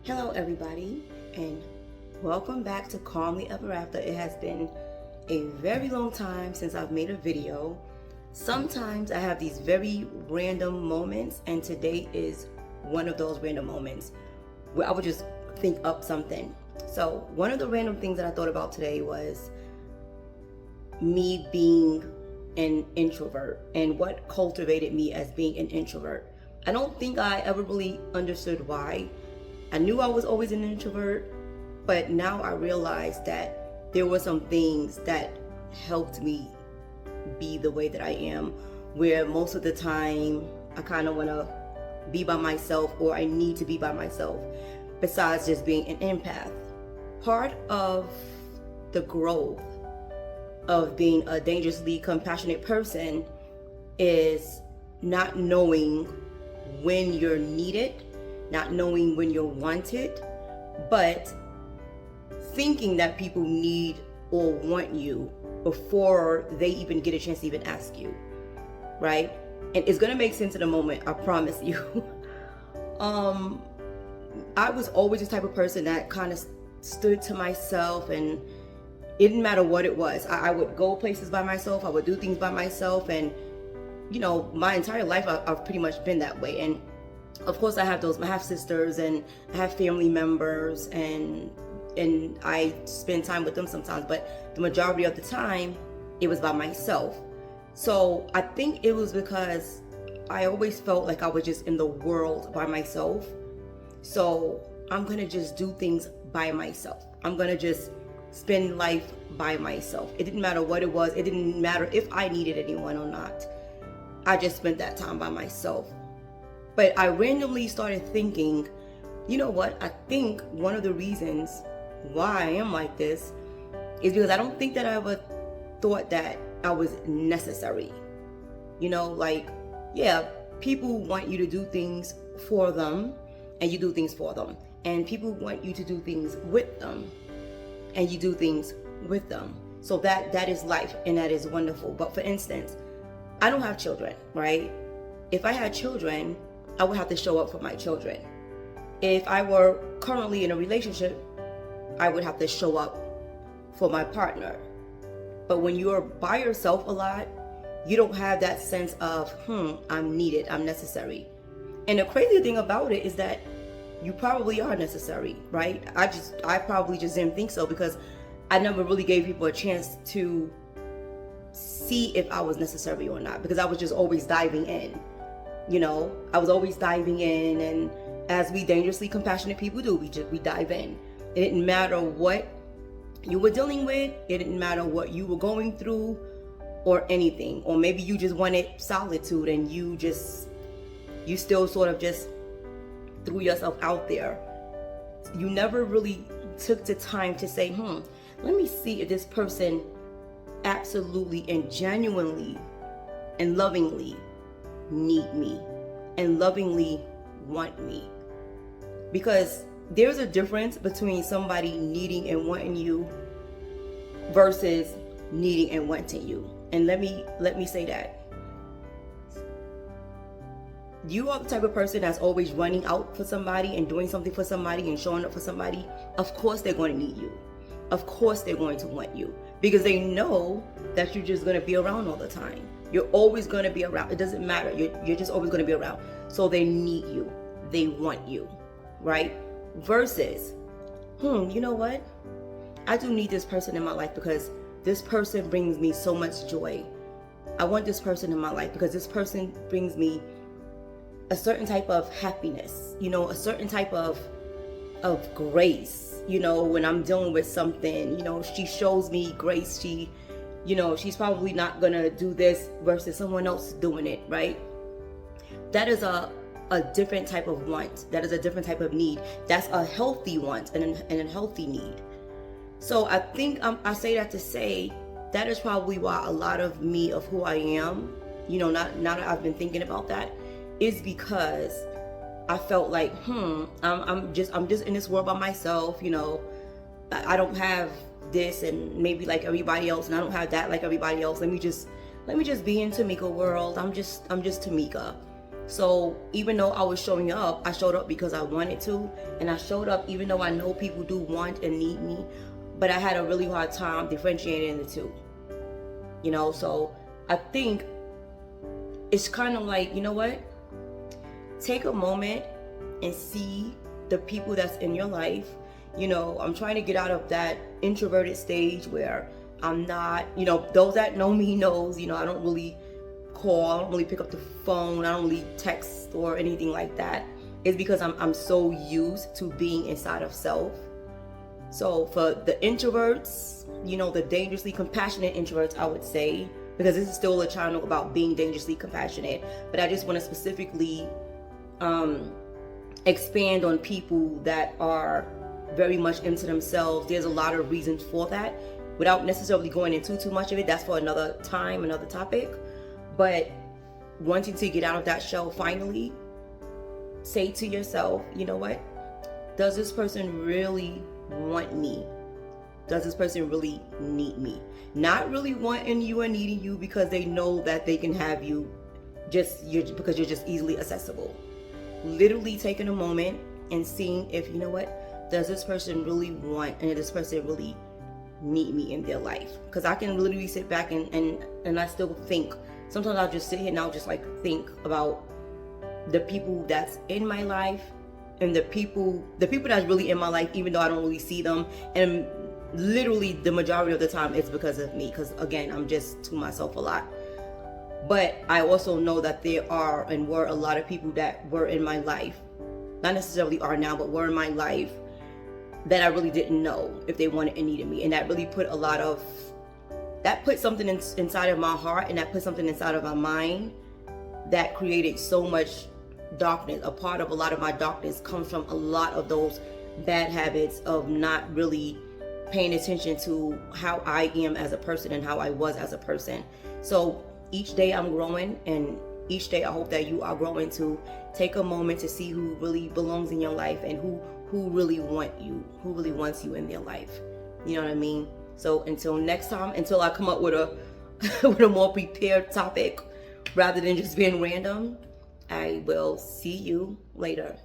Hello everybody, and welcome back to Calmly Ever After. It has been a very long time since I've made a video. Sometimes I have these very random moments, and today is one of those random moments where I would just think up something. So one of the random things that I thought about today was me being an introvert and what cultivated me as being an introvert. I don't think I ever really understood why. I knew I was always an introvert, but now I realized that there were some things that helped me be the way that I am, where most of the time I kind of want to be by myself, or I need to be by myself, besides just being an empath. Part of the growth of being a dangerously compassionate person is not knowing when you're needed, not knowing when you're wanted, but thinking that people need or want you before they even get a chance to even ask you, right? And it's gonna make sense in a moment, I promise you. I was always the type of person that kind of stood to myself, and it didn't matter what it was. I would go places by myself, I would do things by myself, and my entire life I've pretty much been that way. And of course I have sisters and I have family members, and I spend time with them sometimes, but the majority of the time it was by myself. So I think it was because I always felt like I was just in the world by myself. So I'm gonna just do things by myself. I'm gonna just spend life by myself. It didn't matter what it was. It didn't matter if I needed anyone or not. I just spent that time by myself. But I randomly started thinking, you know what? I think one of the reasons why I am like this is because I don't think that I ever thought that I was necessary. People want you to do things for them, and you do things for them. And people want you to do things with them, and you do things with them. So that is life, and that is wonderful. But for instance, I don't have children, right? If I had children, I would have to show up for my children. If I were currently in a relationship, I would have to show up for my partner. But when you're by yourself a lot, you don't have that sense of, I'm needed, I'm necessary. And the crazy thing about it is that you probably are necessary, right? I probably just didn't think so, because I never really gave people a chance to see if I was necessary or not, because I was just always diving in. I was always diving in, and as we dangerously compassionate people do, we dive in. It didn't matter what you were dealing with, it didn't matter what you were going through or anything. Or maybe you just wanted solitude, and you still sort of just threw yourself out there. You never really took the time to say, let me see if this person absolutely and genuinely and lovingly need me and lovingly want me. Because there's a difference between somebody needing and wanting you versus needing and wanting you. And let me say that you are the type of person that's always running out for somebody and doing something for somebody and showing up for somebody. Of course they're going to need you. Of course they're going to want you, because they know that you're just going to be around all the time. You're always going to be around. It doesn't matter. You're just always going to be around. So they need you. They want you, right? Versus, you know what? I do need this person in my life because this person brings me so much joy. I want this person in my life because this person brings me a certain type of happiness, a certain type of grace. When I'm dealing with something, she shows me grace. She's probably not gonna do this versus someone else doing it, right? That is a different type of want. That is a different type of need. That's a healthy want and a healthy need. So I think I say that to say that is probably why a lot of me, of who I am, now that I've been thinking about that, is because I felt like, I'm just in this world by myself. I don't have this and maybe like everybody else, and I don't have that like everybody else. Let me just be in Tamika world. I'm just Tamika. So even though I was showing up, I showed up because I wanted to, and I showed up even though I know people do want and need me, but I had a really hard time differentiating the two. So I think it's kind of like, you know what? Take a moment and see the people that's in your life. I'm trying to get out of that introverted stage where I'm not, those that know me knows, I don't really call, I don't really pick up the phone, I don't really text or anything like that. It's because I'm so used to being inside of self. So for the introverts, the dangerously compassionate introverts, I would say, because this is still a channel about being dangerously compassionate, but I just want to specifically expand on people that are very much into themselves. There's a lot of reasons for that without necessarily going into too much of it. That's for another time, another topic. But wanting to get out of that shell finally, say to yourself, you know what? Does this person really want me? Does this person really need me? Not really wanting you or needing you because they know that they can have you because you're just easily accessible. Literally taking a moment and seeing if, you know what, does this person really want and does this person really need me in their life? Because I can literally sit back and I still think. Sometimes I'll just sit here and I'll just think about the people that's in my life and the people that's really in my life, even though I don't really see them. And literally the majority of the time it's because of me, because again, I'm just to myself a lot. But I also know that there are and were a lot of people that were in my life, not necessarily are now, but were in my life that I really didn't know if they wanted and needed me. And that really put something inside of my heart, and that put something inside of my mind that created so much darkness. A part of a lot of my darkness comes from a lot of those bad habits of not really paying attention to how I am as a person and how I was as a person. So each day I'm growing, and each day I hope that you are growing to take a moment to see who really belongs in your life and who really wants you in their life. You know what I mean? So until next time, until I come up with a with a more prepared topic rather than just being random, I will see you later.